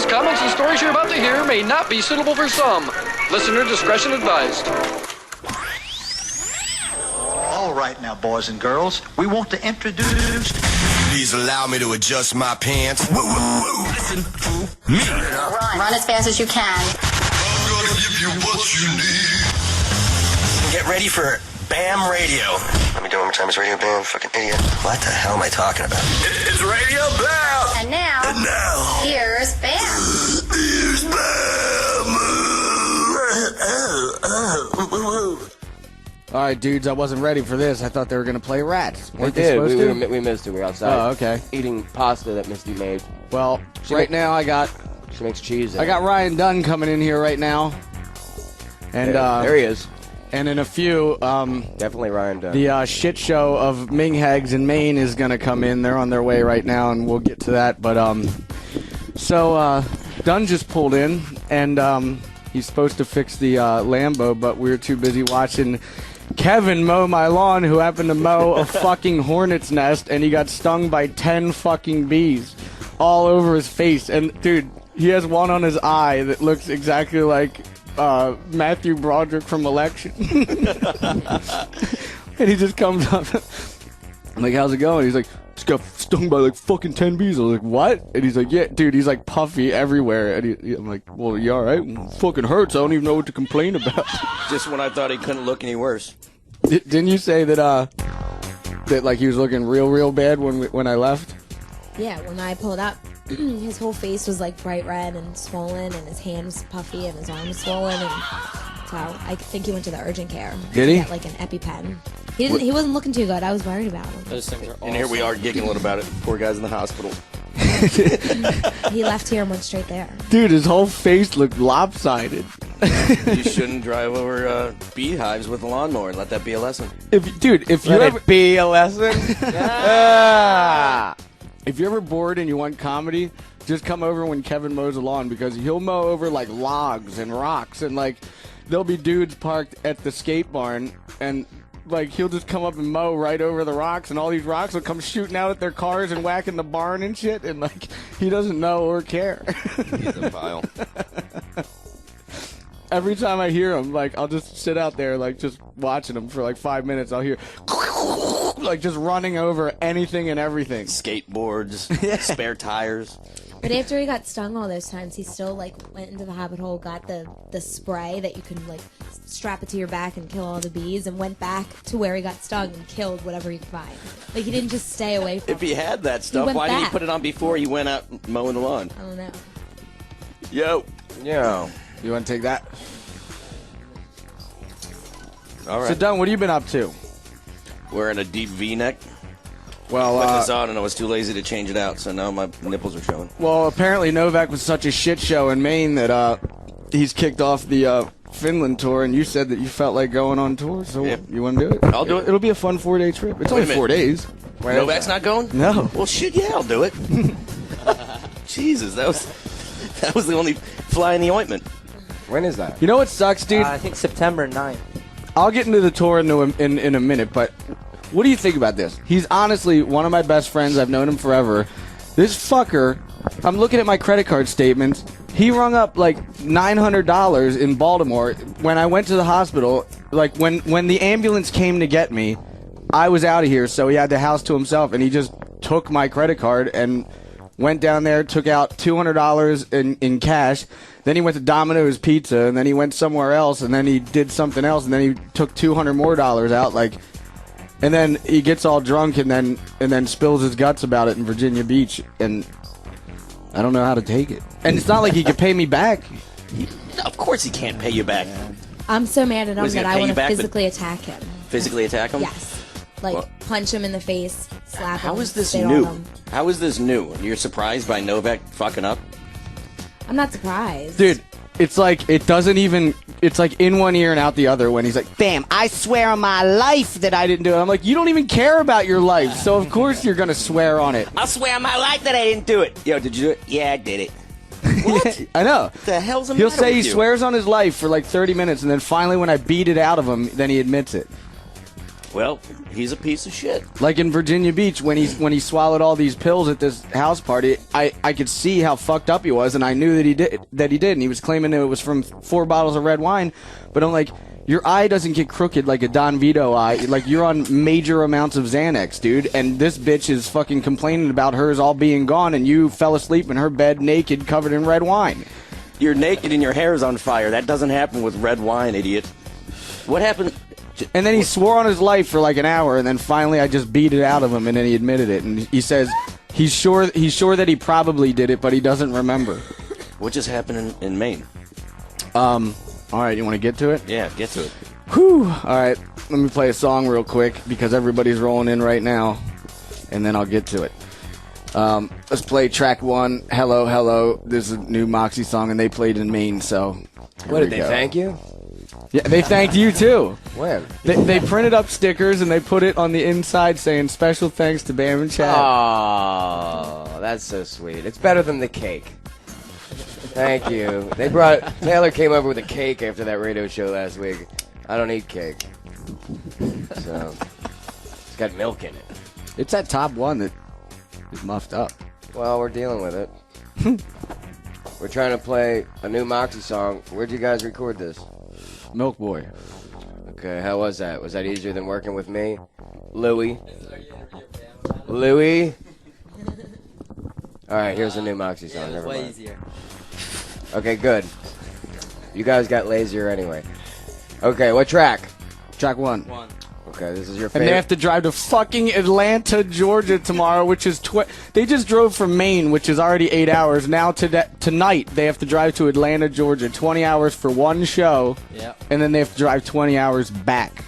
comments, and stories you're about to hear may not be suitable for some. Listener discretion advised. All right now, boys and girls, we want to introduce... Please allow me to adjust my pants. Woo, woo, woo. Listen to me. Run as fast as you can. I'm gonna give you what you need. Get ready for Bam Radio. Let me do it one more time. It's Radio Bam, fucking idiot. What the hell am I talking about? It's Radio Bam. And now, here's Bam. Here's Bam. All right, dudes, I wasn't ready for this. I thought they were going to play Rats. We did. We missed it. We were outside. Oh, okay. Eating pasta that Misty made. Well, She makes cheese. I got Ryan Dunn coming in here right now. And there he is. And in a few, Definitely Ryan Dunn. the shit show of Ming Hags in Maine is going to come in. They're on their way right now, and we'll get to that. But so Dunn just pulled in, and he's supposed to fix the Lambo, but we were too busy watching Kevin mow my lawn, who happened to mow a fucking hornet's nest, and he got stung by 10 fucking bees all over his face. And dude, he has one on his eye that looks exactly like Matthew Broderick from Election. And he just comes up. I'm like, how's it going? He's like, just got stung by like fucking 10 bees. I was like, what? And he's like, yeah, dude, he's like puffy everywhere. And I'm like, well, you all right? It fucking hurts. I don't even know what to complain about. Just when I thought he couldn't look any worse. Didn't you say that that like he was looking real bad when I left? Yeah, when I pulled up, his whole face was like bright red and swollen, and his hand was puffy, and his arm was swollen, and so I think he went to the urgent care. Did he? Get, like an EpiPen. He wasn't looking too good. I was worried about him. Those things are awesome. And here we are giggling about it. Poor guy's in the hospital. He left here and went straight there. Dude, his whole face looked lopsided. You shouldn't drive over beehives with a lawnmower and let that be a lesson. If you ever be a lesson. If you're ever bored and you want comedy, just come over when Kevin mows the lawn, because he'll mow over like logs and rocks, and like there'll be dudes parked at the skate barn, and like he'll just come up and mow right over the rocks, and all these rocks will come shooting out at their cars and whacking the barn and shit, and like he doesn't know or care. He's a file. Every time I hear him, like I'll just sit out there like just watching him for like 5 minutes. I'll hear like just running over anything and everything. Skateboards, spare tires. But after he got stung all those times, he still like went into the habit hole, got the spray that you can like strap it to your back and kill all the bees, and went back to where he got stung and killed whatever he could find. Like he didn't just stay away from If he had that stuff, why didn't he put it on before he went out mowing the lawn? I don't know. Yo. You want to take that? All right. So, Dunn, what have you been up to? Wearing a deep V-neck. Well, Put this on, and I was too lazy to change it out, so now my nipples are showing. Well, apparently Novak was such a shit show in Maine that he's kicked off the Finland tour, and you said that you felt like going on tour, so you want to do it? I'll do it. It'll be a fun 4-day trip. It's only 4 days. Novak's not going? No. Well, shit, yeah, I'll do it. Jesus, that was the only fly in the ointment. When is that? You know what sucks, dude? I think September 9th. I'll get into the tour in a minute, but what do you think about this? He's honestly one of my best friends. I've known him forever. This fucker, I'm looking at my credit card statements. He rung up like $900 in Baltimore when I went to the hospital. Like when the ambulance came to get me, I was out of here, so he had the house to himself, and he just took my credit card and went down there, took out $200 in cash. Then he went to Domino's Pizza, and then he went somewhere else, and then he did something else, and then he took $200 more out, like, and then he gets all drunk and then spills his guts about it in Virginia Beach, and I don't know how to take it. And it's not like he could pay me back. Of course he can't pay you back. I'm so mad at him that I want to physically but attack him. Physically attack him? Yes. Like, punch him in the face, slap him. How is this spit on new? him. How is this new? You're surprised by Novak fucking up? I'm not surprised. Dude, it's like it doesn't even. It's like in one ear and out the other when he's like, "Bam, I swear on my life that I didn't do it." I'm like, you don't even care about your life, so of course you're gonna swear on it. I'll swear on my life that I didn't do it. Yo, did you do it? Yeah, I did it. What? I know. What the hell's the He'll matter say with he you? swears on his life for like 30 minutes, and then finally when I beat it out of him, then he admits it. Well, he's a piece of shit. Like in Virginia Beach, when he swallowed all these pills at this house party, I could see how fucked up he was, and I knew that he did, and he was claiming that it was from 4 bottles of red wine. But I'm like, your eye doesn't get crooked like a Don Vito eye. Like, you're on major amounts of Xanax, dude, and this bitch is fucking complaining about hers all being gone, and you fell asleep in her bed naked, covered in red wine. You're naked and your hair is on fire. That doesn't happen with red wine, idiot. What happened? And then he swore on his life for like an hour, and then finally I just beat it out of him, and then he admitted it. And he says he's sure that he probably did it, but he doesn't remember. What just happened in Maine? All right, you want to get to it? Yeah, get to it. Whew. All right, let me play a song real quick because everybody's rolling in right now, and then I'll get to it. Let's play track 1, Hello, Hello. This is a new Moxie song, and they played in Maine, so What, did they thank you? Yeah, they thanked you, too. When? They printed up stickers, and they put it on the inside saying, special thanks to Bam and Chad. Oh, that's so sweet. It's better than the cake. Thank you. Taylor came over with a cake after that radio show last week. I don't eat cake. So, it's got milk in it. It's that top one that is muffed up. Well, we're dealing with it. We're trying to play a new Moxie song. Where'd you guys record this? Milk Boy. Okay, how was that? Was that easier than working with me? Louie? Louie? Alright, here's a new Moxie song. Never mind. easier. Okay, good. You guys got lazier anyway. Okay, what track? Track 1. Okay, this is your And favorite. they have to drive to fucking Atlanta, Georgia tomorrow, which is... They just drove from Maine, which is already 8 hours. Now tonight, they have to drive to Atlanta, Georgia. 20 hours for one show. Yeah. And then they have to drive 20 hours back.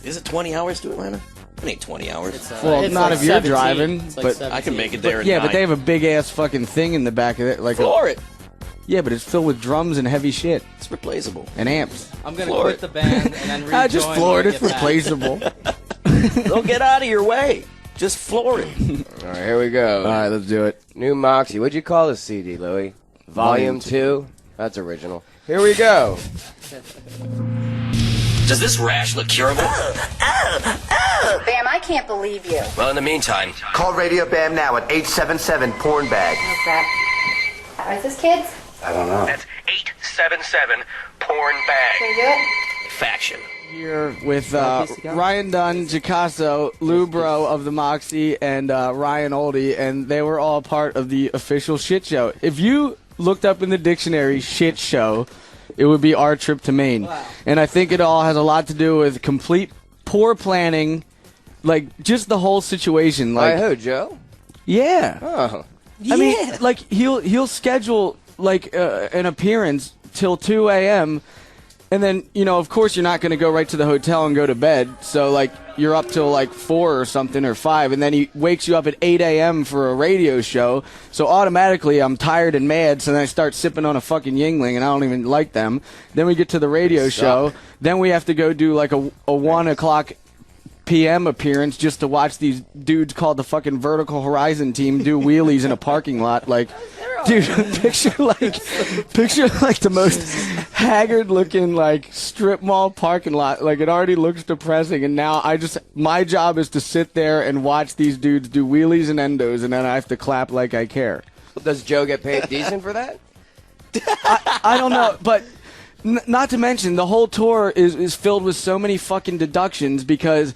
Is it 20 hours to Atlanta? It ain't 20 hours. Well, it's not like if you're 17. driving. It's like But 17. I can make it there in yeah, 9. but they have a big-ass fucking thing in the back of it. Like Floor it. Yeah, but it's filled with drums and heavy shit. It's replaceable. And amps. I'm gonna Floor quit it. the band and then rejoin. Just floor it. when I It's get back. replaceable. Don't get out of your way. Just floor it. All right, here we go. All right, let's do it. New Moxie. What'd you call this CD, Louie? Volume 2? That's original. Here we go. Does this rash look curable? Bam, I can't believe you. Well, in the meantime, Call Radio Bam now at 877 Porn Bag. Oh, crap. Are this kids? I don't know. that's 877 Porn Bag. Can you do it? Faction. Here with Ryan Dunn, Gicasso, Lou Bro of the Moxie, and Ryan Oldie, and they were all part of the official shit show. If you looked up in the dictionary shit show, it would be our trip to Maine. Wow. And I think it all has a lot to do with complete poor planning, like just the whole situation. Like, By who, Joe? yeah. Oh. I mean, like he'll schedule like an appearance till 2 a.m. and then of course you're not going to go right to the hotel and go to bed. So like you're up till like 4 or something or 5, and then he wakes you up at 8 a.m. for a radio show. So automatically I'm tired and mad. So then I start sipping on a fucking Yingling, and I don't even like them. Then we get to the radio show. Then we have to go do like a 1 o'clock p.m. appearance just to watch these dudes called the fucking Vertical Horizon team do wheelies in a parking lot. Like, dude, picture like the most haggard looking like strip mall parking lot. Like, it already looks depressing, and now my job is to sit there and watch these dudes do wheelies and endos, and then I have to clap like I care. Does Joe get paid decent for that? I don't know, but not to mention the whole tour is filled with so many fucking deductions, because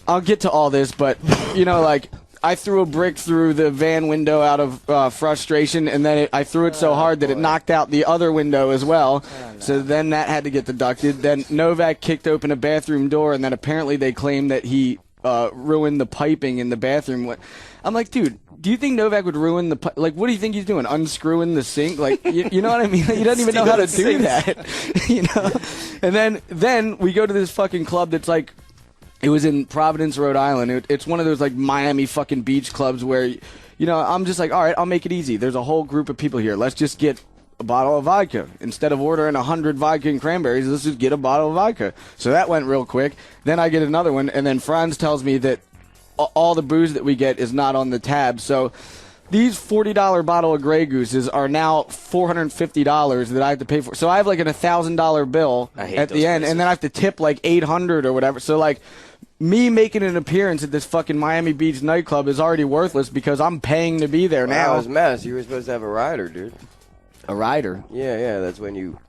I'll get to all this, but like I threw a brick through the van window out of frustration, and then I threw it so hard that it knocked out the other window as well. So then that had to get deducted. Then Novak kicked open a bathroom door, and then apparently they claimed that he ruined the piping in the bathroom. I'm like, dude, do you think Novak would ruin the like? What do you think he's doing? Unscrewing the sink? Like, you know what I mean? He doesn't even know how to do that. And then we go to this fucking club that's like, it was in Providence, Rhode Island. It's one of those like Miami fucking beach clubs where, I'm just like, all right, I'll make it easy. There's a whole group of people here. Let's just get a bottle of vodka. Instead of ordering 100 vodka and cranberries, let's just get a bottle of vodka. So that went real quick. Then I get another one, and then Frantz tells me that all the booze that we get is not on the tab. So these $40 bottle of Grey Gooses are now $450 that I have to pay for. So I have like an $1,000 bill at the end, and then I have to tip like $800 or whatever. So like me making an appearance at this fucking Miami Beach nightclub is already worthless because I'm paying to be there now. That was a mess. You were supposed to have a rider, dude. A rider? Yeah. That's when you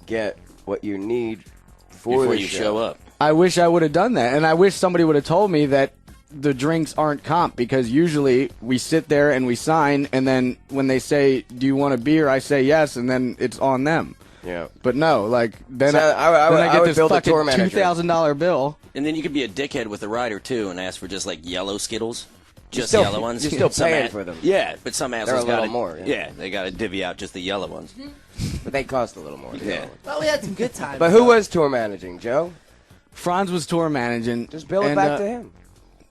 get what you need before you show up. I wish I would have done that, and I wish somebody would have told me that the drinks aren't comp, because usually we sit there and we sign, and then when they say, do you want a beer, I say yes, and then it's on them. Yeah. But no, like, then So I get would this build a fucking tour manager. $2,000 bill. And then you could be a dickhead with the rider, too, and ask for just, like, yellow Skittles. Just still- yellow ones. you're still Some paying for them. Yeah, but some assholes a little got more, yeah. Yeah, they got to divvy out just the yellow ones. But they cost a little more. Yeah. Well, we had some good times. But who was tour managing, Joe? Franz was tour managing. Just bill it back to him.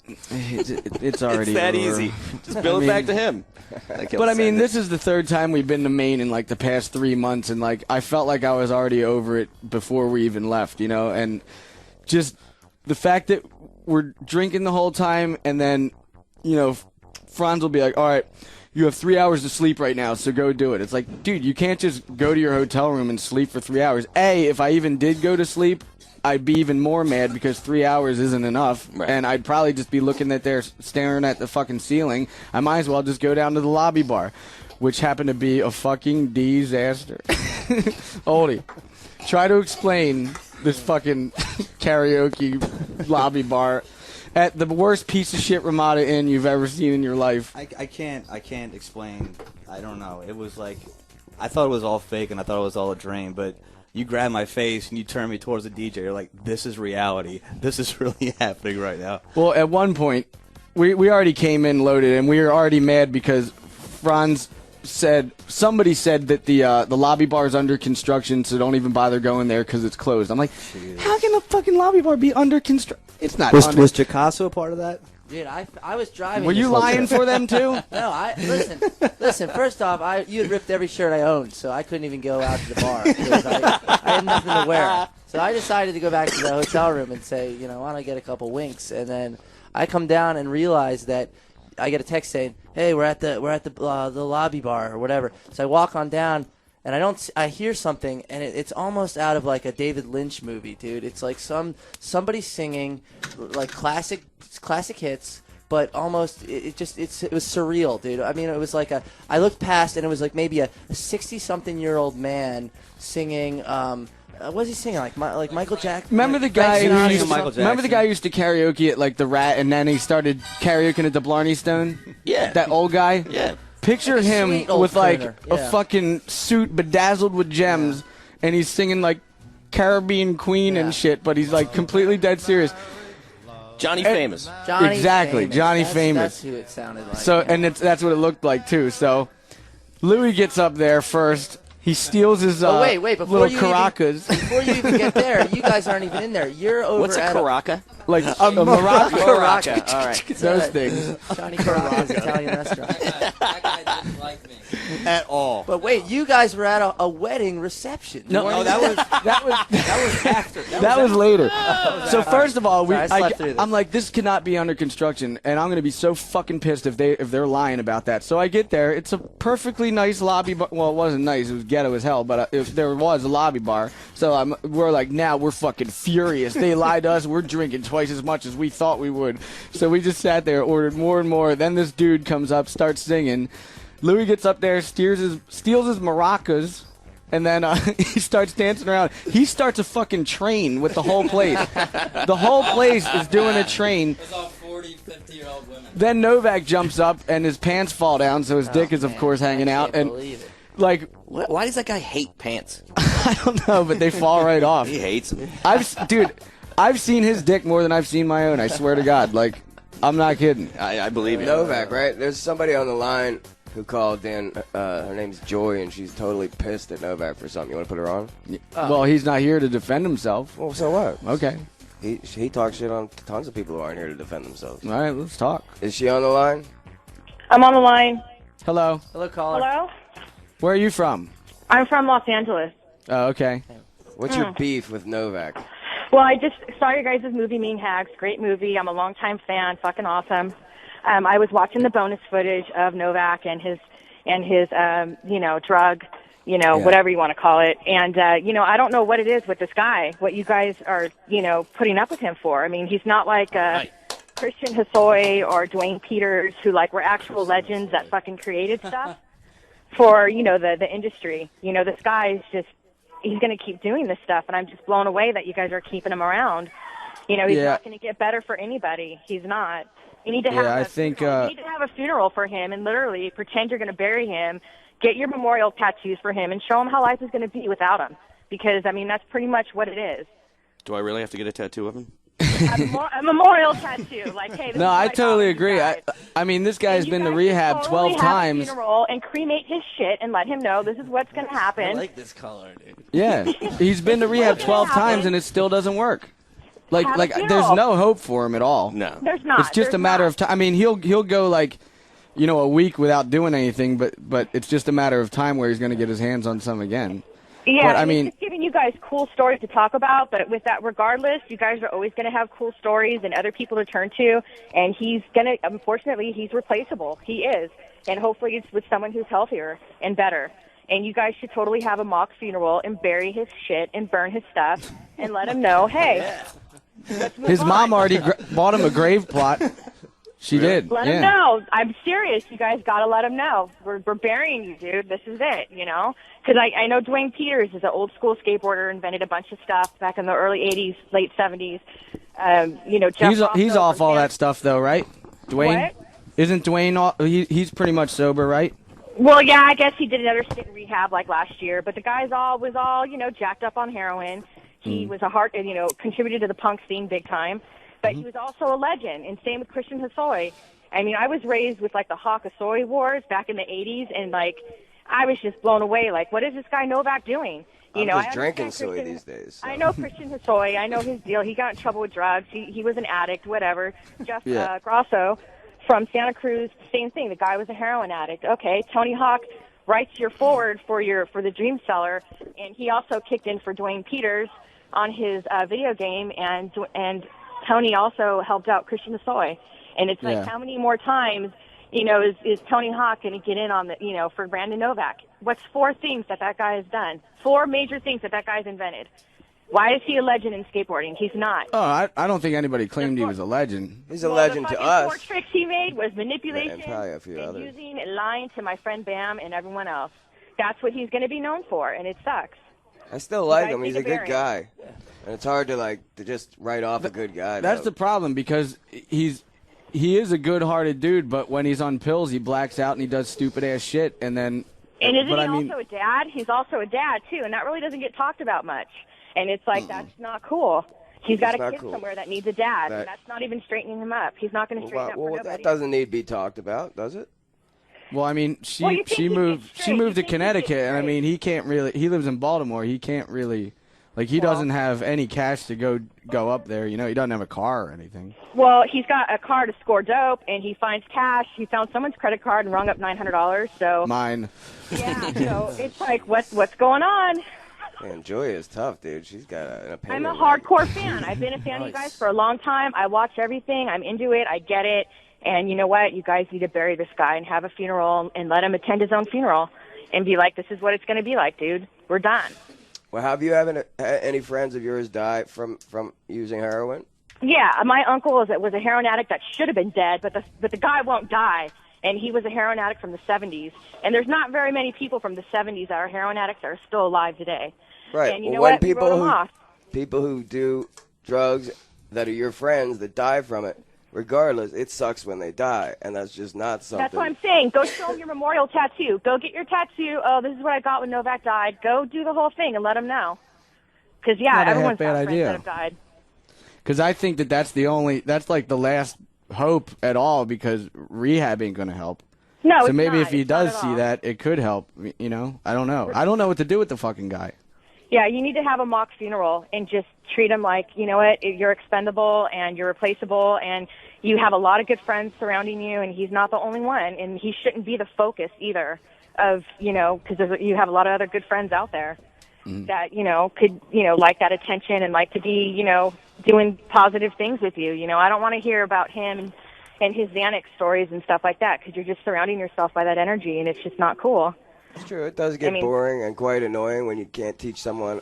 It's already It's that over. easy. Just bill it back to him. But I mean, this is the third time we've been to Maine in like the past 3 months, and like I felt like I was already over it before we even left, you know. And just the fact that we're drinking the whole time, and then, you know, Franz will be like, "All right, you have 3 hours to sleep right now, so go do it." It's like, dude, you can't just go to your hotel room and sleep for 3 hours. If I even did go to sleep, I'd be even more mad because 3 hours isn't enough, Right. and I'd probably just be looking at there, staring at the fucking ceiling. I might as well just go down to the lobby bar, which happened to be a fucking disaster. Oldie, try to explain this fucking karaoke lobby bar at the worst piece of shit Ramada Inn you've ever seen in your life. I can't explain. I don't know. It was like, I thought it was all fake and I thought it was all a dream, but you grab my face and you turn me towards the DJ. You're like, this is reality. This is really happening right now. Well, at one point, we already came in loaded, and we were already mad because Franz somebody said that the lobby bar is under construction, so don't even bother going there because it's closed. I'm like, how can the fucking lobby bar be under construction? It's not. Was Jackass a part of that? Dude, I was driving. Were you lying for them too? No, listen. First off, you had ripped every shirt I owned, so I couldn't even go out to the bar because I had nothing to wear. So I decided to go back to the hotel room and say, you know, why don't I get a couple winks? And then I come down and realize that I get a text saying, hey, we're at the lobby bar or whatever. So I walk on down. And I hear something, and it's almost out of like a David Lynch movie, dude. It's like somebody singing like classic hits, but almost it was surreal, dude. I mean, it was like I looked past, and it was like maybe a 60-something-year-old man singing. What was he singing? Like Michael Jackson? Remember the guy who used to karaoke at like the Rat, and then he started karaokeing at the Blarney Stone? Yeah. That old guy? Yeah. Picture Like a him sweet old with like crooner. a Yeah. fucking suit bedazzled with gems, and he's singing like Caribbean Queen and shit, but he's like completely dead serious. Johnny Famous. Johnny Exactly, Famous. Johnny Famous. That's who it sounded like. So, and that's what it looked like too. So, Louis gets up there first. He steals his wait, before little you caracas. Before you even get there, you guys aren't even in there. You're over What's a at caraca? Like a maraca. Caraca. All right. Those things. Johnny Caraca's Italian restaurant. That guy didn't like me. At all. But wait, you guys were at a wedding reception. No, that was after. That was later. So first of all, Sorry, I slept through this. I'm like, this cannot be under construction, and I'm gonna be so fucking pissed if they're lying about that. So I get there. It's a perfectly nice lobby bar. Well, it wasn't nice. It was ghetto as hell. But if there was a lobby bar, so we're like, now we're fucking furious. They lied to us. We're drinking twice as much as we thought we would. So we just sat there, ordered more and more. Then this dude comes up, starts singing. Louis gets up there, steals his maracas, and then he starts dancing around. He starts a fucking train with the whole place. The whole place is doing a train. It's all 40, 50-year-old women. Then Novak jumps up, and his pants fall down, so his dick is, of course, hanging out. Can't And believe it. like, Why does that guy hate pants? I don't know, but they fall right off. He hates them. I've seen his dick more than I've seen my own. I swear to God. Like, I'm not kidding. I believe you. Novak, right? There's somebody on the line who called in. Her name's Joy, and she's totally pissed at Novak for something. You want to put her on? Well, he's not here to defend himself. Well, so what? Okay. He talks shit on tons of people who aren't here to defend themselves. All right, let's talk. Is she on the line? I'm on the line. Hello. Hello, caller. Hello? Where are you from? I'm from Los Angeles. Oh, okay. What's your beef with Novak? Well, I just saw your guys' movie, Mean Hacks. Great movie. I'm a longtime fan. Fucking awesome. I was watching the bonus footage of Novak and his drug whatever you want to call it. And, I don't know what it is with this guy, what you guys are, putting up with him for. I mean, he's not like Christian Hosoi or Dwayne Peters, who, were actual legends that fucking created stuff for, the industry. This guy is just, he's going to keep doing this stuff, and I'm just blown away that you guys are keeping him around. He's not going to get better for anybody. He's not. You need to have you need to have a funeral for him and literally pretend you're going to bury him, get your memorial tattoos for him, and show him how life is going to be without him. Because, I mean, that's pretty much what it is. Do I really have to get a tattoo of him? A memorial tattoo. Like, hey, this No, is I what totally got when he agree. died. I mean, this guy's been to rehab 12 Have times. a funeral and cremate his shit and let him know this is what's going to happen. I like this color, dude. Yeah, he's been to rehab 12 times and it still doesn't work. Like, Have a funeral. there's no hope for him at all. No. There's not. It's just a matter of time. I mean, he'll go a week without doing anything, but it's just a matter of time where he's going to get his hands on some again. Yeah, but, I mean, it's just giving you guys cool stories to talk about, but with that, regardless, you guys are always going to have cool stories and other people to turn to, and unfortunately, he's replaceable. He is, and hopefully it's with someone who's healthier and better. And you guys should totally have a mock funeral and bury his shit and burn his stuff and let him know, hey, let's move his on. mom already bought him a grave plot. She did. Let him know. I'm serious. You guys got to let him know. We're burying you, dude. This is it, Because I know Dwayne Peters is an old school skateboarder, invented a bunch of stuff back in the early 80s, late 70s. Jeff He's off all that stuff, though, right? Dwayne? What? Isn't Dwayne, he's pretty much sober, right? Well, yeah, I guess he did another stint in rehab last year, but the guy's was all jacked up on heroin. He was contributed to the punk scene big time. But he was also a legend, and same with Christian Hosoi. I mean, I was raised with, the Hawk Hosoi wars back in the 80s, and, I was just blown away. What is this guy Novak doing? I'm I just drinking soy Christian- these days. So. I know Christian Hosoi. I know his deal. He got in trouble with drugs. He was an addict, whatever. Jeff Grosso from Santa Cruz, same thing. The guy was a heroin addict. Okay, Tony Hawk writes your forward for the Dream Seller, and he also kicked in for Dwayne Peters on his video game, and Tony also helped out Christian Hosoi. And it's how many more times, is Tony Hawk going to get in on the, for Brandon Novak? What's 4 things that guy has done? 4 major things that guy's invented. Why is he a legend in skateboarding? He's not. Oh, I don't think anybody claimed he was a legend. He's a legend to us. The 4 tricks he made was manipulation and probably a few others. Using and lying to my friend Bam and everyone else. That's what he's going to be known for, and it sucks. I still like him. guys He's need a to good bury guy. And it's hard to just write off a good guy. That's the problem, because he is a good-hearted dude, but when he's on pills, he blacks out and he does stupid-ass shit, and then... And isn't he also a dad? He's also a dad, too, and that really doesn't get talked about much. And it's that's not cool. He's got a kid somewhere that needs a dad, and that's not even straightening him up. He's not going to straighten up for nobody. That doesn't need to be talked about, does it? Well, I mean, she moved to Connecticut, and I mean, he can't really... He lives in Baltimore. He can't really... he doesn't have any cash to go up there. He doesn't have a car or anything. Well, he's got a car to score dope, and he finds cash. He found someone's credit card and rung up $900. So mine. Yeah. So it's what's going on? Man, Joy is tough, dude. She's got an opinion. I'm a hardcore fan. I've been a fan of you guys for a long time. I watch everything. I'm into it. I get it. And you know what? You guys need to bury this guy and have a funeral and let him attend his own funeral and be like, this is what it's going to be like, dude. We're done. Well, have you had any friends of yours die from using heroin? Yeah, my uncle was a heroin addict that should have been dead, but the guy won't die, and he was a heroin addict from the 70s. And there's not very many people from the 70s that are heroin addicts that are still alive today. Right. And you know what? We wrote them off. People who do drugs that are your friends that die from it, regardless, it sucks when they die, and that's just not something. That's what I'm saying. Go show them your memorial tattoo. Go get your tattoo. Oh, this is what I got when Novak died. Go do the whole thing and let them know. Because, everyone's got friends that have died. Because I think that's the last hope at all, because rehab ain't going to help. No, so it's maybe not. if he It's does not at see all. that, it could help. I don't know. I don't know what to do with the fucking guy. Yeah, you need to have a mock funeral and just treat him like, you know what, you're expendable and you're replaceable and you have a lot of good friends surrounding you and he's not the only one and he shouldn't be the focus either of, because you have a lot of other good friends out there that, could, like that attention and like to be, doing positive things with you. I don't want to hear about him and his Xanax stories and stuff like that because you're just surrounding yourself by that energy and it's just not cool. It's true. It does get boring and quite annoying when you can't teach someone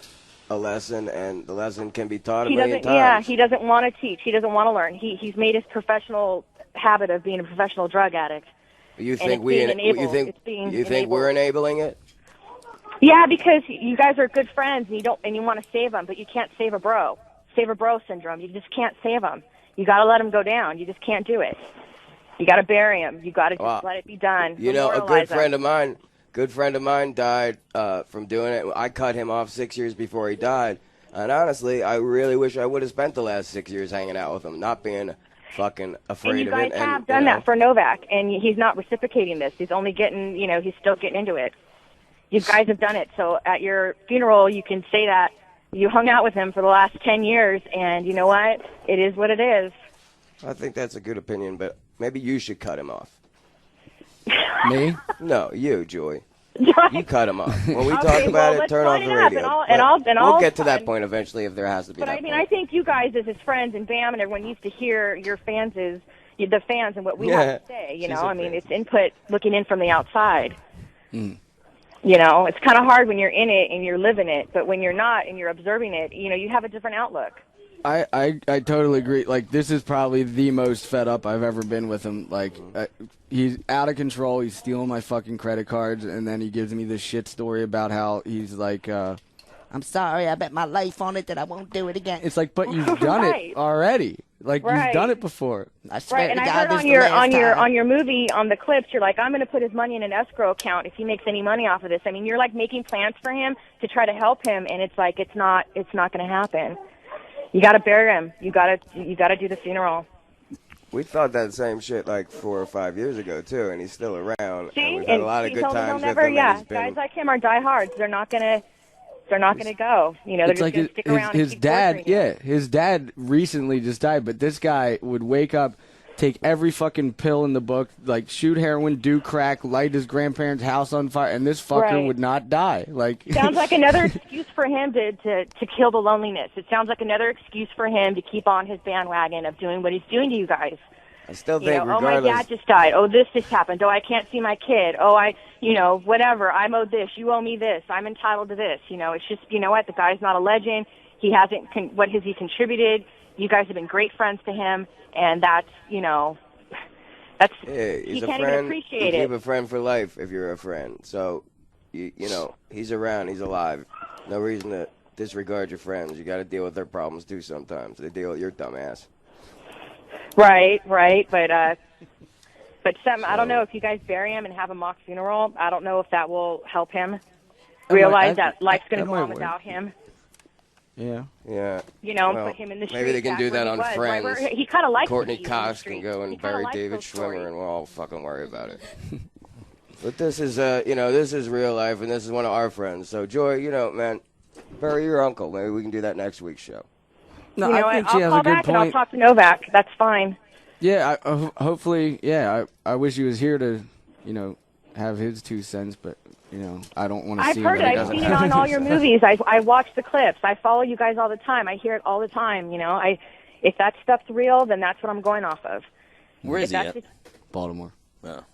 a lesson, and the lesson can be taught a million times. Yeah, he doesn't want to teach. He doesn't want to learn. He's made his professional habit of being a professional drug addict. You think we're enabling it? Yeah, because you guys are good friends and you want to save him, but you can't save a bro. Save a bro syndrome. You just can't save him. You got to let him go down. You just can't do it. You got to bury him. You got to just let it be done. You know, a good friend of mine died from doing it. I cut him off 6 years before he died. And honestly, I really wish I would have spent the last 6 years hanging out with him, not being fucking afraid of it. And you guys have done that for Novak, and he's not reciprocating this. He's only getting, he's still getting into it. You guys have done it. So at your funeral, you can say that you hung out with him for the last 10 years, and you know what? It is what it is. I think that's a good opinion, but maybe you should cut him off. Me? No, you, Joy. You cut him off. When we talk about it, turn off the radio. We'll get to that point eventually if there has to be. But I mean, I think you guys, as his friends and Bam and everyone, used to hear your fans, the fans, and what we have to say. I mean, it's input looking in from the outside. Mm. It's kind of hard when you're in it and you're living it, but when you're not and you're observing it, you have a different outlook. I totally agree. Like, this is probably the most fed up I've ever been with him. Like, he's out of control. He's stealing my fucking credit cards, and then he gives me this shit story about how he's like, I'm sorry, I bet my life on it that I won't do it again. It's like, but you've done it already. Like, you've done it before. I swear and to I God, heard on your movie, on the clips, you're like, I'm going to put his money in an escrow account if he makes any money off of this. I mean, you're like making plans for him to try to help him, and it's like it's not going to happen. You got to bury him. You got to do the funeral. We thought that same shit like 4 or 5 years ago too, and he's still around. See? And we've had a lot of good times with him. Yeah, guys like him are diehards. They're not gonna go. They're just gonna stick around. His dad, his dad recently just died, but this guy would wake up, take every fucking pill in the book, like shoot heroin, do crack, light his grandparents' house on fire, and this fucker would not die. Like, sounds like another excuse for him to kill the loneliness. It sounds like another excuse for him to keep on his bandwagon of doing what he's doing to you guys. I still think, regardless. Oh, my dad just died. Oh, this just happened. Oh, I can't see my kid. Oh, whatever. I'm owed this. You owe me this. I'm entitled to this. It's just, what? The guy's not a legend. He hasn't. What has he contributed? You guys have been great friends to him, and that's. That's. Yeah, he he's a can't friend. even appreciate you it. keep a friend for life if you're a friend. So, he's around. He's alive. No reason to disregard your friends. You got to deal with their problems too. Sometimes they deal with your dumb ass. Right, but Sam, I don't know if you guys bury him and have a mock funeral. I don't know if that will help him realize that life's going to go on without him. Yeah. Yeah. Put him in the street. Maybe they can do that on Friends. Right, he kind of likes Courtney Cox can go and bury David Schwimmer, and we'll all fucking worry about it. But this is, this is real life, and this is one of our friends. So, Joy, man, bury your uncle. Maybe we can do that next week's show. No, I think she has a good point. I'll call back and I'll talk to Novak. That's fine. Yeah, hopefully, I wish he was here to, have his 2 cents, but, I don't want to see him. I've heard it. I've seen it on all your movies. I watch the clips. I follow you guys all the time. I hear it all the time, If that stuff's real, then that's what I'm going off of. Where is he at? Baltimore. Oh.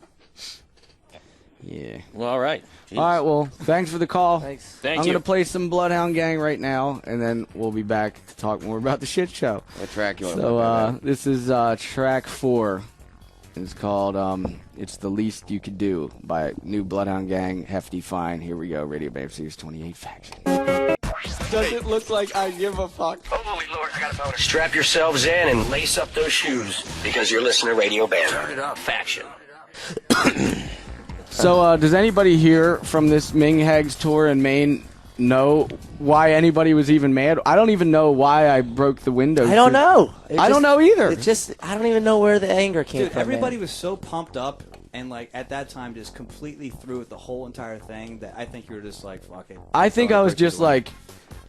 Yeah. Well, all right. Jeez. All right, well, thanks for the call. Thanks. I'm going to play some Bloodhound Gang right now, and then we'll be back to talk more about the shit show. What track you want to So, this is track 4. It's called It's the Least You Could Do by New Bloodhound Gang, Hefty Fine. Here we go, Radio Bam Series 28 Faction. Does it look like I give a fuck? Holy Lord, I got a boner. Strap yourselves in and lace up those shoes because you're listening to Radio Bam. Turn it up, Faction. So, does anybody here from this Ming Hags tour in Maine know why anybody was even mad? I don't even know why I broke the window. I don't know. I don't know either. I don't even know where the anger came from. Everybody was so pumped up and, at that time just completely threw it the whole entire thing that I think you were just like, fuck it. I think I was just,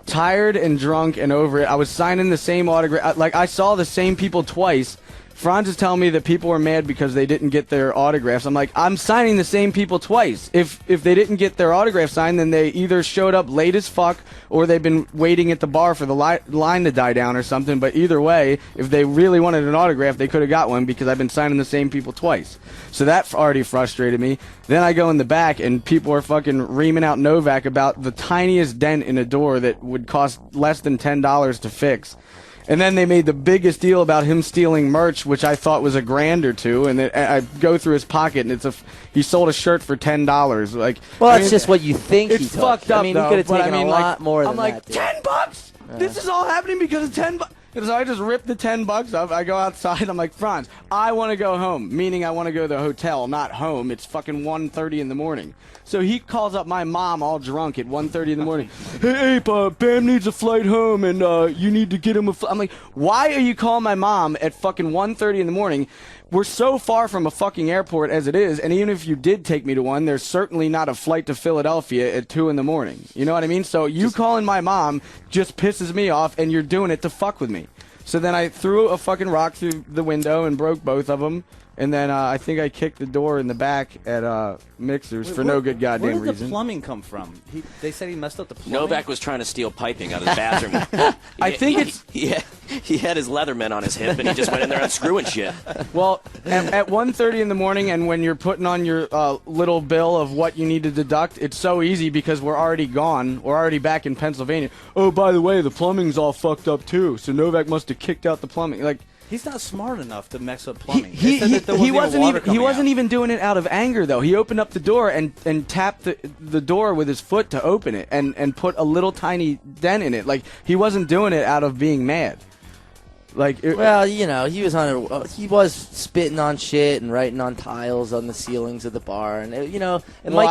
tired and drunk and over it. I was signing the same autograph. I saw the same people twice Frantz is telling me that people were mad because they didn't get their autographs. I'm like, I'm signing the same people twice. If they didn't get their autograph signed, then they either showed up late as fuck or they've been waiting at the bar for the line to die down or something. But either way, if they really wanted an autograph, they could have got one because I've been signing the same people twice. So that already frustrated me. Then I go in the back and people are fucking reaming out Novak about the tiniest dent in a door that would cost less than $10 to fix. And then they made the biggest deal about him stealing merch, which I thought was $1,000 or $2,000. And I go through his pocket, and he sold a shirt for $10. Like, well, that's just what you think. It's he took. fucked up. I mean, he could have taken a lot more than I'm like, that. $10. This is all happening because of $10. And so I just ripped the $10 up. I go outside. I'm like, Frantz, I want to go home. Meaning I want to go to the hotel, not home. It's fucking 1:30 in the morning. So he calls up my mom all drunk at 1:30 in the morning. Hey, Bam needs a flight home, and you need to get him a flight. I'm like, why are you calling my mom at fucking 1:30 in the morning? We're so far from a fucking airport as it is, and even if you did take me to one, there's certainly not a flight to Philadelphia at 2 in the morning. You know what I mean? So you calling my mom just pisses me off, and you're doing it to fuck with me. So then I threw a fucking rock through the window and broke both of them. And then I think I kicked the door in the back at Mixers for no good goddamn reason. Where did the plumbing come from? They said he messed up the plumbing. Novak was trying to steal piping out of the bathroom. I think it's... He had his Leatherman on his hip, and he just went in there unscrewing shit. Well, at 1:30 in the morning, and when you're putting on your little bill of what you need to deduct, it's so easy because we're already gone. We're already back in Pennsylvania. Oh, by the way, the plumbing's all fucked up, too. So Novak must have kicked out the plumbing. Like... He's not smart enough to mess up plumbing. He wasn't even doing it out of anger, though. He opened up the door and tapped the door with his foot to open it and put a little tiny dent in it. Like, he wasn't doing it out of being mad. Like, well, you know, he was spitting on shit and writing on tiles on the ceilings of the bar, and Mike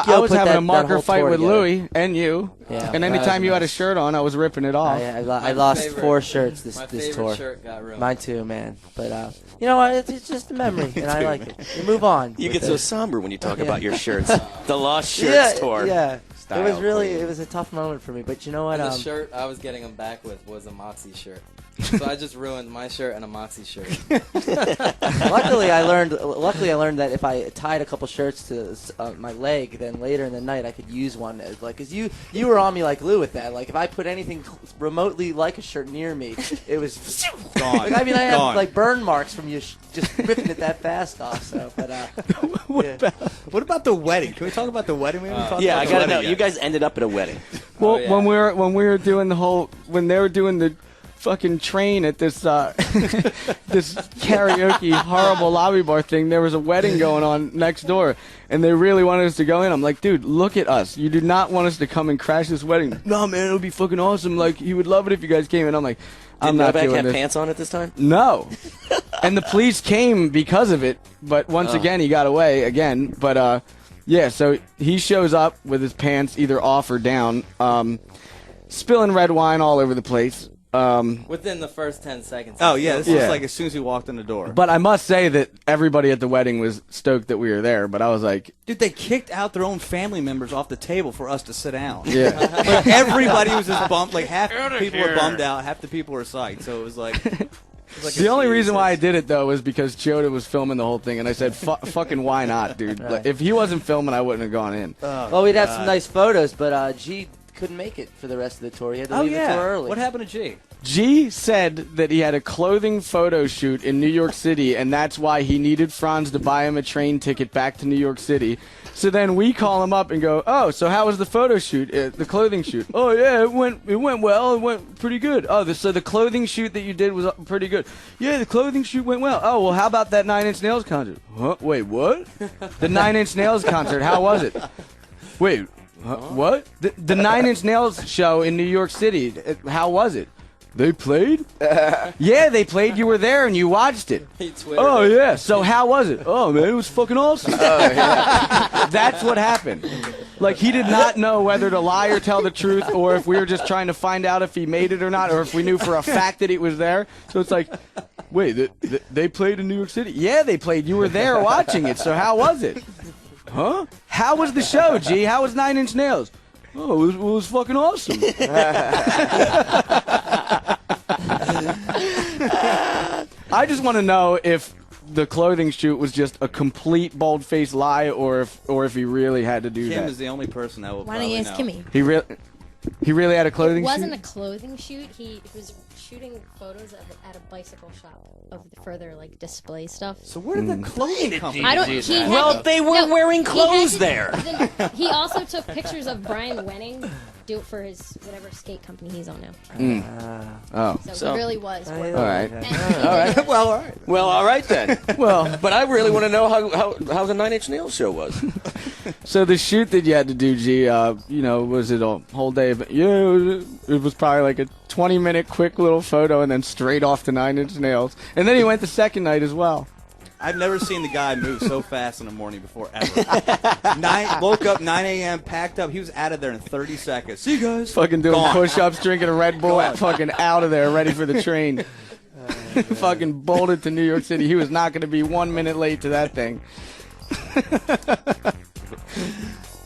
Yo I was put having that, a marker fight with together. Louie and you, Yeah, and anytime you had a shirt on, I was ripping it off. I lost 4 shirts this tour. Shirt got ruined. Mine too, man. But you know what? It's just a memory, and I like it. You move on. You get so somber when you talk about your shirts. The Lost Shirts tour. Yeah. It was it was a tough moment for me, but you know what? And the shirt I was getting him back with was a Moxie shirt. So I just ruined my shirt and a Moxie shirt. Luckily, I learned that if I tied a couple shirts to my leg, then later in the night I could use one. Cause you were on me like Lou with that. Like if I put anything remotely like a shirt near me, it was gone. Like, I mean, I have like burn marks from you just ripping it that fast off. So, but what about the wedding? Can we talk about the wedding? We haven't talked yeah, about I the gotta know. wedding You guys ended up at a wedding. Well, when we were doing when they were doing the fucking train at this this karaoke horrible lobby bar thing, there was a wedding going on next door, and they really wanted us to go in. I'm like, dude, look at us. You do not want us to come and crash this wedding. No, man, it'll be fucking awesome. Like, he would love it if you guys came in. I'm like, I'm not Novak doing have this. pants on at this time? No. And the police came because of it, but once again, he got away again. But yeah, so he shows up with his pants either off or down, spilling red wine all over the place. Within the first 10 seconds. Oh, yeah, this was like as soon as we walked in the door. But I must say that everybody at the wedding was stoked that we were there, but I was like... Dude, they kicked out their own family members off the table for us to sit down. Yeah. Like, everybody was just bummed. Like, half the people were bummed out, half the people were psyched. So it was like... The only reason why I did it, though, was because Chioda was filming the whole thing, and I said, fucking why not, dude? Right. Like, if he wasn't filming, I wouldn't have gone in. Well, we'd have some nice photos, but G couldn't make it for the rest of the tour. He had to leave the tour early. What happened to G? G said that he had a clothing photo shoot in New York City, and that's why he needed Frantz to buy him a train ticket back to New York City. So then we call him up and go, oh, so how was the photo shoot, the clothing shoot? Oh, yeah, it went well. It went pretty good. Oh, so the clothing shoot that you did was pretty good. Yeah, the clothing shoot went well. Oh, well, how about that 9 Inch Nails concert? Huh? Wait, what? The 9 Inch Nails concert, how was it? Wait, what? The 9 Inch Nails show in New York City, how was it? They played? Yeah, they played. You were there and you watched it. Oh, yeah. So how was it? Oh, man, it was fucking awesome. That's what happened. Like, he did not know whether to lie or tell the truth, or if we were just trying to find out if he made it or not, or if we knew for a fact that he was there. So it's like, wait, they played in New York City? Yeah, they played. You were there watching it. So how was it? Huh? How was the show, G? How was 9 Inch Nails? Oh, it was fucking awesome. I just want to know if the clothing shoot was just a complete bald-faced lie, or if he really had to do Kim that. is the only person that will Why don't you ask probably know. Kimmy? He really had a clothing It wasn't shoot? a clothing shoot. He was shooting photos at a bicycle shop of the further like display stuff. So where did the clothing come from? I don't. He had Well, to- they were no, wearing he clothes had there. to- He also took pictures of Brian Wenning do it for his whatever skate company he's on now. Oh. So he really was. All right. All right. Well, all right. Well, all right then. Well, but I really want to know how the Nine Inch Nails show was. So the shoot that you had to do, G, was it a whole day? Yeah, it was probably like a 20-minute quick little photo and then straight off to Nine Inch Nails. And then he went the second night as well. I've never seen the guy move so fast in the morning before, ever. Woke up 9 a.m., packed up. He was out of there in 30 seconds. See you guys. Fucking doing Gone. push-ups, drinking a Red Bull, fucking out of there, ready for the train. Fucking bolted to New York City. He was not going to be 1 minute late to that thing.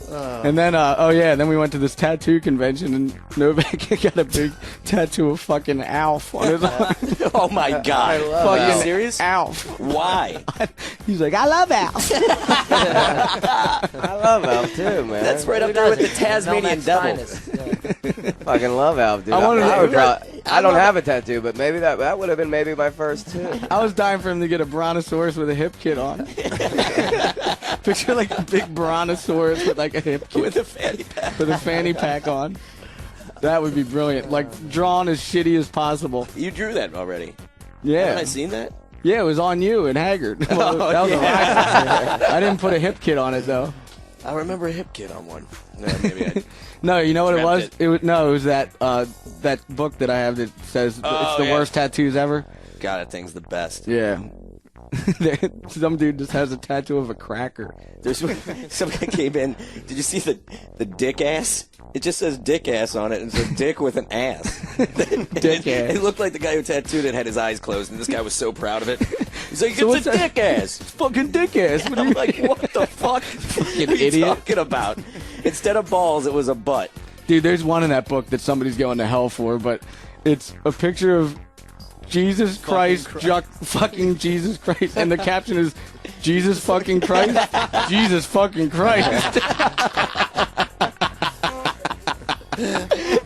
And then, then we went to this tattoo convention, and Novak got a big tattoo of fucking Alf on his arm. Oh my God! Are you serious? Alf. Why? He's like, I love Alf. I love Alf too, man. That's right up there with the Tasmanian devil. Fucking love Alf, dude. I wanted to- I don't have a tattoo, but maybe that would have been maybe my first too. I was dying for him to get a brontosaurus with a hip kit on. Picture like a big brontosaurus with like a hip kit. With a fanny pack. With a fanny pack on. That would be brilliant. Like drawn as shitty as possible. You drew that already. Yeah. Haven't I seen that? Yeah, it was on you and Haggard. Well, that was I didn't put a hip kit on it though. I remember a hip kit on one. No, maybe I. No, you know what it was? Dreamt It was that book that I have that says it's the worst tattoos ever. God, that thing's the best. Yeah. Some dude just has a tattoo of a cracker. There's some guy came in. Did you see the dick ass? It just says dick ass on it, and it's a dick with an ass. Dick ass. It looked like the guy who tattooed it had his eyes closed, and this guy was so proud of it. He's like, So it's what's a that? dick ass. It's fucking dick ass. What are I'm you like, what the fuck? What are you idiot. talking about? Instead of balls, it was a butt. Dude, there's one in that book that somebody's going to hell for, but it's a picture of Jesus Christ, fucking Jesus Christ, and the caption is Jesus fucking Christ, Jesus fucking Christ.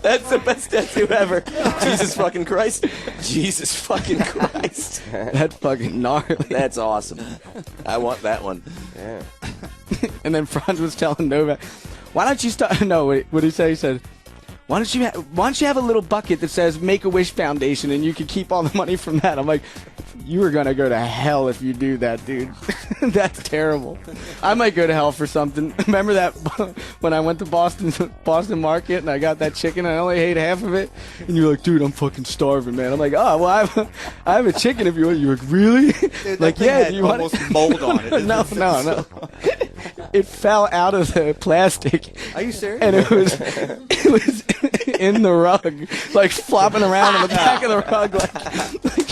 That's the best tattoo ever. Jesus fucking Christ. Jesus fucking Christ. That's fucking gnarly. That's awesome. I want that one. Yeah. And then Frantz was telling Novak, why don't you start? No, wait, what did he say? He said, why don't you have a little bucket that says Make-A-Wish Foundation and you can keep all the money from that? I'm like, you are gonna go to hell if you do that, dude. That's terrible. I might go to hell for something. Remember that when I went to Boston Market and I got that chicken and I only ate half of it? And you're like, dude, I'm fucking starving, man. I'm like, oh, well, I have a chicken if you want. You're like, really? Dude, like, that thing yeah, had do you want almost mold on it. No. It fell out of the plastic. Are you serious? And it was in the rug, like flopping around on the back of the rug, like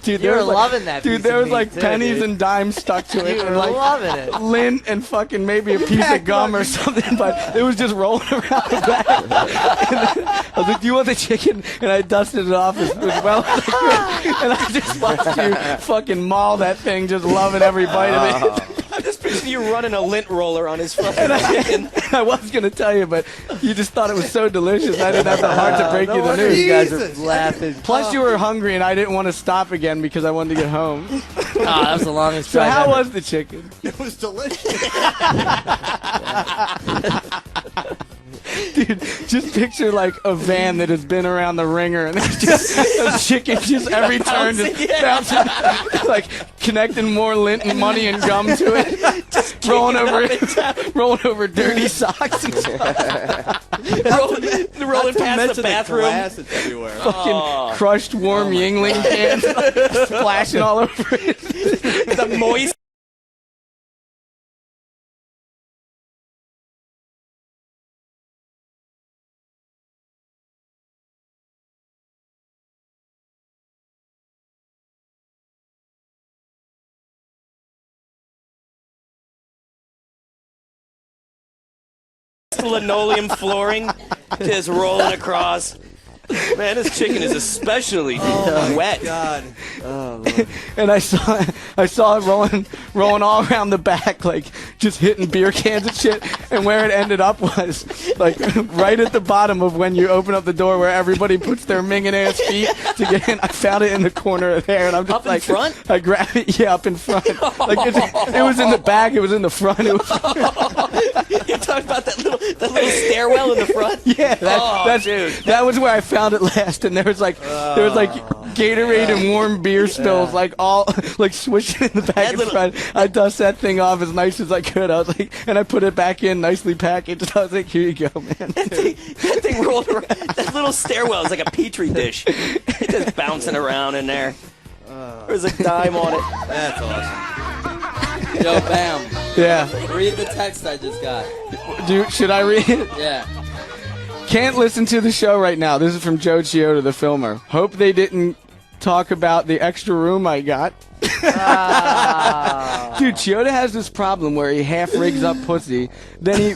dude, You were there was like, loving that dude. piece There of was meat like too, pennies dude. and dimes stuck to it, You and were like loving it. lint and fucking maybe a piece of gum or something, but it was just rolling around the back. And then I was like, "Do you want the chicken?" And I dusted it off as well as I could, and I just watched you fucking maul that thing, just loving every bite of it. I'm just picturing you running a lint roller on his fucking chicken. I was gonna tell you, but you just thought it was so delicious. I didn't have the heart to break you the wonder news. you guys are laughing. Plus, you were hungry, and I didn't want to stop again because I wanted to get home. That was the longest So drive how ever. was the chicken? It was delicious. Dude, just picture like a van that has been around the ringer and there's just a chicken just every turn just bouncing, like connecting more lint and money and gum to it, just rolling over dirty socks and stuff. rolling past the bathroom. Glass that's everywhere. Fucking crushed warm Yingling cans splashing all over it. The moist. Linoleum flooring just rolling across. Man, this chicken is especially wet. God. And I saw it rolling all around the back, like just hitting beer cans and shit. And where it ended up was like right at the bottom of when you open up the door where everybody puts their minging ass feet to get in. I found it in the corner there, and I'm just Up in like, front? I grabbed it, yeah, up in front. Like it was in the back, it was in the front. It was, You're talking about that little stairwell in the front? yeah, that was where I found it last, and there was like Gatorade and warm beer spills like all like swishing in the back and front. I dust that thing off as nice as I could. I was like, and I put it back in nicely packaged. I was like, here you go, man. That thing rolled around. That little stairwell is like a petri dish. It's just bouncing around in there. There's a dime on it. That's awesome. Yo, Bam. Yeah. Read the text I just got. Dude, should I read it? Yeah. Can't listen to the show right now. This is from Joe Chioda, the filmer. Hope they didn't talk about the extra room I got. Dude, Chioda has this problem where he half rigs up pussy, then he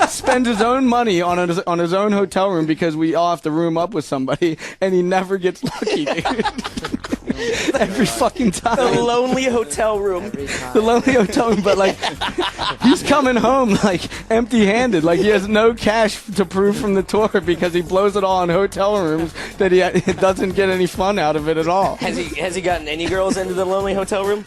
spends his own money on his own hotel room because we all have to room up with somebody, and he never gets lucky, dude. Every fucking time. The lonely hotel room. The lonely hotel room, but like he's coming home like empty-handed, like he has no cash to prove from the tour because he blows it all on hotel rooms that he doesn't get any fun out of it at all. Has he gotten any girls into the lonely hotel room?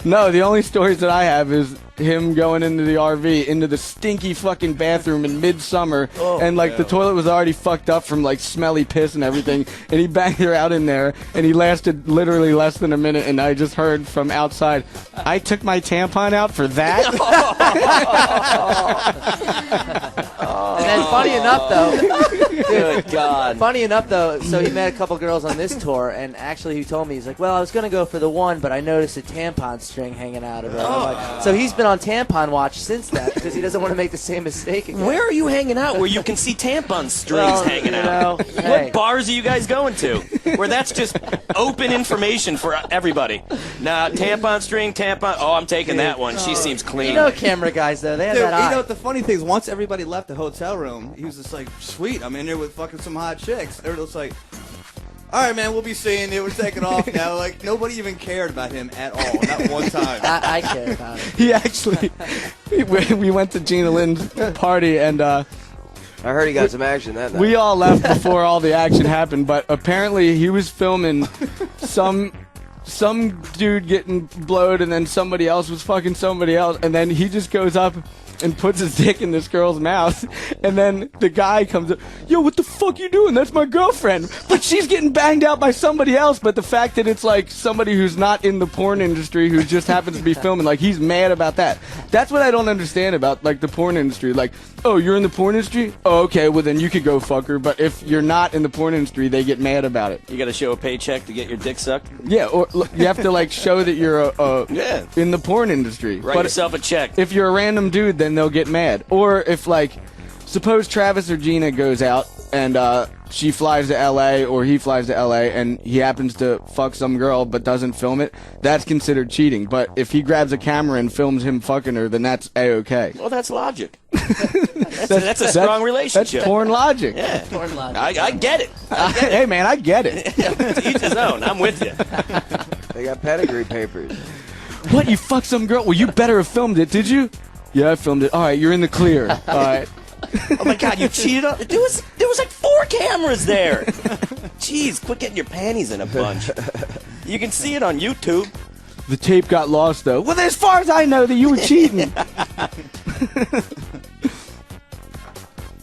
No, the only stories that I have is him going into the RV, into the stinky fucking bathroom in midsummer, and like the toilet was already fucked up from like smelly piss and everything, and he banged her out in there, and he lasted literally less than a minute, and I just heard from outside, I took my tampon out for that? And then funny enough, though, Good God. Funny enough, though, so he met a couple girls on this tour, and actually he told me, he's like, well, I was going to go for the one, but I noticed a tampon string hanging out of it. I'm like, so he's been on tampon watch since that because he doesn't want to make the same mistake again. Where are you hanging out where you can see tampon strings hanging out? Hey. What bars are you guys going to where that's just open information for everybody? Nah, tampon string, oh, I'm taking that one. She seems clean. You know camera guys, though. They have Dude, that eye. you know what the funny thing is? Once everybody left the hotel room, he was just like, sweet, I'm in there with fucking some hot chicks. They were just like, all right, man, we'll be seeing you. We're taking off now. Like, nobody even cared about him at all. Not one time. I care about it. He actually, we went to Gina Lynn's party, and I heard he got some action that night. we all left before all the action happened, but apparently he was filming some dude getting blowed, and then somebody else was fucking somebody else, and then he just goes up and puts his dick in this girl's mouth, and then the guy comes up, yo, what the fuck you doing? That's my girlfriend. But she's getting banged out by somebody else, but the fact that it's like somebody who's not in the porn industry who just happens to be filming, like he's mad about that. That's what I don't understand about like the porn industry. Like, oh, you're in the porn industry? Oh, okay, well then you could go fuck her, but if you're not in the porn industry, they get mad about it. You got to show a paycheck to get your dick sucked? Yeah, or you have to like show that you're in the porn industry. Write yourself a check. If you're a random dude, then they'll get mad. Or if like, suppose Travis or Gina goes out and she flies to LA or he flies to LA and he happens to fuck some girl but doesn't film it, that's considered cheating. But if he grabs a camera and films him fucking her, then that's A-okay. Well, that's logic. That's a strong relationship. That's porn logic. Yeah. Porn logic. I get it. Hey man, I get it. To each his own. I'm with you. They got pedigree papers. What, you fucked some girl? Well, you better have filmed it, did you? Yeah, I filmed it. All right, you're in the clear. All right. Oh my God, you cheated on... There was like 4 cameras there. Jeez, quit getting your panties in a bunch. You can see it on YouTube. The tape got lost, though. Well, as far as I know, that you were cheating.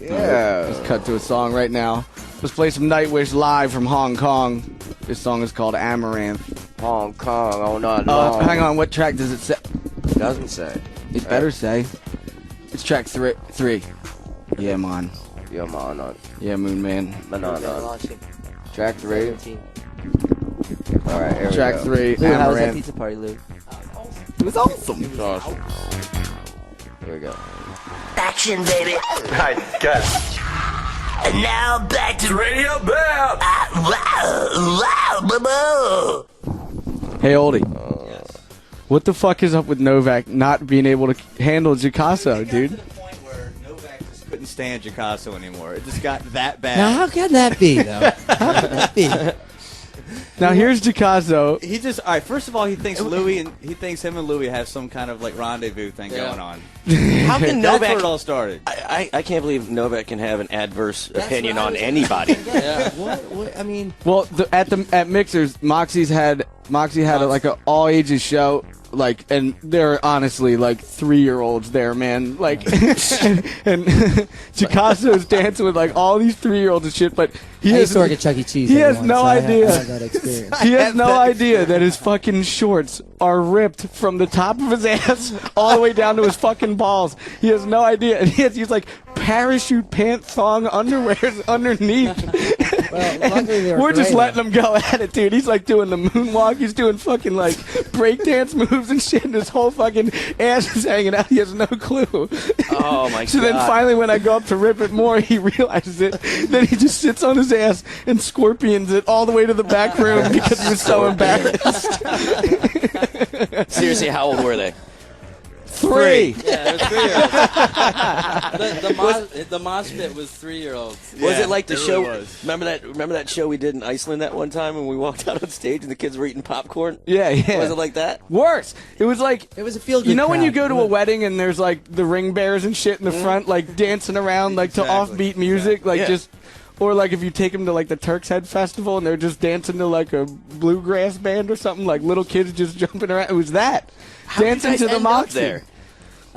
Yeah. Let's cut to a song right now. Let's play some Nightwish live from Hong Kong. This song is called Amaranth. Hong Kong, oh not long. Hang on, what track does it say? It doesn't say. It better say. It's track 3. Yeah, man. Yeah, man. Yeah, Moon Man. Track 3. Alright, here we Track go. 3, Lou, how was that Amaranth. pizza party, Lou? It was awesome. It was awesome. Here we go. Action, baby. All right, good. And now back to Radio Bam. Hey, Oldie. What the fuck is up with Novak not being able to handle Giacasso, dude? couldn't stand Giacasso anymore. It just got that bad. Now, how can that be, though? How can that be? Now here's Giacasso. He just all right. First of all, he thinks him and Louis have some kind of like rendezvous thing going on. How can That's Novak? where it all started. I can't believe Novak can have an adverse opinion on anybody. What? I mean, Well, at Mixers, Moxie had like an all ages show. Like, and they're honestly like 3-year-olds there, man. Like, and Gicasso's dancing with like all these 3-year-olds and shit. But I used to work at Chuck E. Cheese. He has everyone, no so idea. I have that experience. He has no idea that his fucking shorts are ripped from the top of his ass all the way down to his fucking balls. He has no idea, and he's like parachute pant thong underwears underneath. Well, luckily they were We're just gray, letting him go at it, dude. He's like doing the moonwalk. He's doing fucking like breakdance moves and shit. And his whole fucking ass is hanging out. He has no clue. Oh my So then finally, when I go up to rip it more, he realizes it. Then he just sits on his ass and scorpions it all the way to the back room because he was so embarrassed. Seriously, how old were they? 3. Yeah, it was 3-year-olds. The mosh pit was 3-year-olds. Was it like the it really show? was. Remember that show we did in Iceland that one time when we walked out on stage and the kids were eating popcorn? Yeah. Was it like that? Worse. It was like It was a feel-good you know when you crowd. go to a wedding and there's like the ring bearers and shit in the front, like dancing around like to offbeat music, like just. Or like if you take them to like the Turk's Head Festival and they're just dancing to like a bluegrass band or something, like little kids just jumping around. It was that. Dancing to the Moxie. There?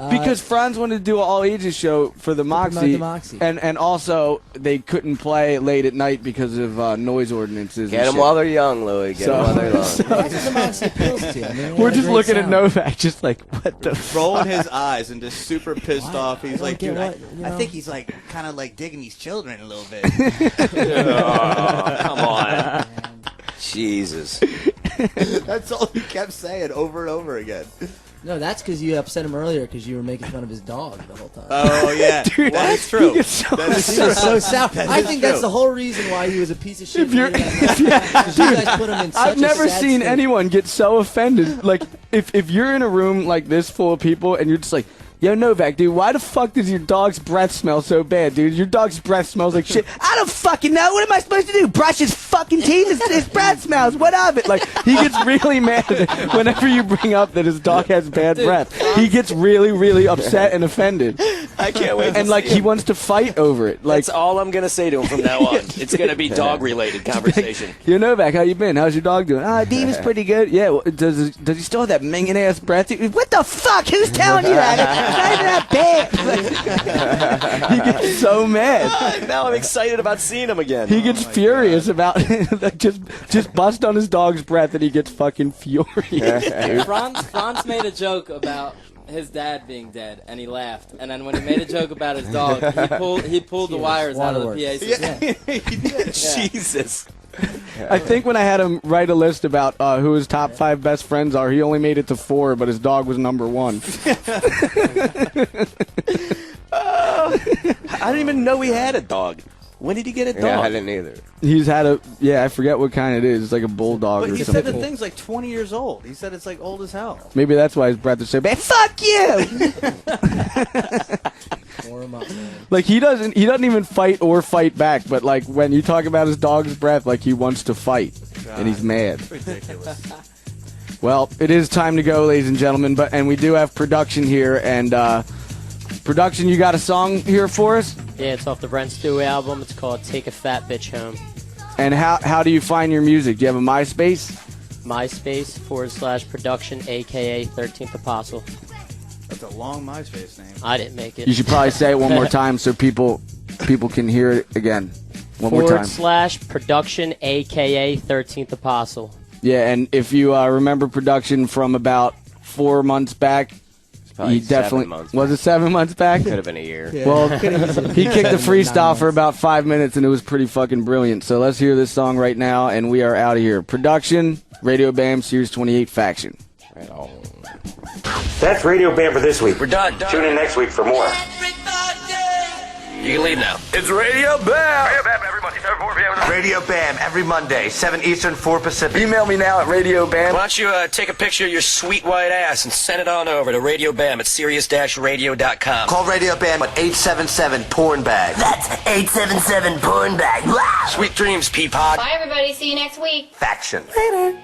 Because Frantz wanted to do an all-ages show for the Moxie, the Moxie. and also they couldn't play late at night because of noise ordinances. Get and them shit. while they're young, Louis. Get them while they're young. That's what the Moxie appeals to. I mean, We're they just have looking great at sound. Novak, just like, what the Rolling his eyes and just super pissed off. He's like, get dude, what, I you think know? he's like kind of like digging these children a little bit. Oh, come on. Jesus. That's all he kept saying over and over again. No, that's because you upset him earlier because you were making fun of his dog the whole time. Oh yeah, Dude, that is true. he gets so That is He true. was so sour. I is think that's true. the whole reason why he was a piece of shit. If you're, for you guys put him in such I've never a sad seen state. anyone get so offended. Like, if you're in a room like this full of people and you're just like, yo, Novak, dude, why the fuck does your dog's breath smell so bad, dude? Your dog's breath smells like shit. I don't fucking know. What am I supposed to do? Brush his fucking teeth? His breath smells. What of it? Like, he gets really mad whenever you bring up that his dog has bad breath. He gets really, really upset and offended. I can't wait. And, like, he wants to fight over it. Like, That's all I'm gonna say to him from now on. It's gonna be dog-related conversation. yo, Novak, how you been? How's your dog doing? Diva's pretty good. Yeah, well, does he still have that minging ass breath? What the fuck? Who's telling you that? It's not even that bad. He gets so mad. Now I'm excited about seeing him again. He gets furious about like just bust on his dog's breath and he gets fucking furious. Frantz made a joke about his dad being dead, and he laughed. And then when he made a joke about his dog, he pulled the wires out of the PA system. Yeah. Jesus. I think when I had him write a list about who his top 5 best friends are, he only made it to 4, but his dog was number 1. I didn't even know he had a dog. When did he get a dog? Yeah, I didn't either. He's had I forget what kind it is. It's like a bulldog But or he something. said the thing's like 20 years old. He said it's like old as hell. Maybe that's why his breath is so bad. Fuck you! Pour him up, man. Like he doesn't even fight or fight back, but like when you talk about his dog's breath, like he wants to fight and he's mad. Ridiculous. Well, it is time to go, ladies and gentlemen, and we do have production here, and production, you got a song here for us? Yeah, it's off the Brent Stew album. It's called Take a Fat Bitch Home. And how do you find your music? Do you have a MySpace? MySpace/production, a.k.a. 13th Apostle. That's a long MySpace name. I didn't make it. You should probably say it one more time so people can hear it again. One more time. /production, a.k.a. 13th Apostle. Yeah, and if you remember production from about 4 months back, Probably he definitely 7 months was it 7 months back? Could have been a year. Yeah. Well, he kicked the freestyle for about 5 minutes, and it was pretty fucking brilliant. So let's hear this song right now, and we are out of here. Production, Radio Bam, Series 28 Faction. Right on. That's Radio Bam for this week. We're done. Tune in next week for more. You can leave now. It's Radio Bam. Radio Bam every Monday, 7 4 p.m. Radio Bam every Monday, 7 Eastern, 4 Pacific. Email me now at Radio Bam. Why don't you take a picture of your sweet white ass and send it on over to Radio Bam at Sirius-Radio.com. Call Radio Bam at 877-PORN-BAG. That's 877-PORN-BAG. Sweet dreams, Peapod. Bye, everybody. See you next week. Faction. Later.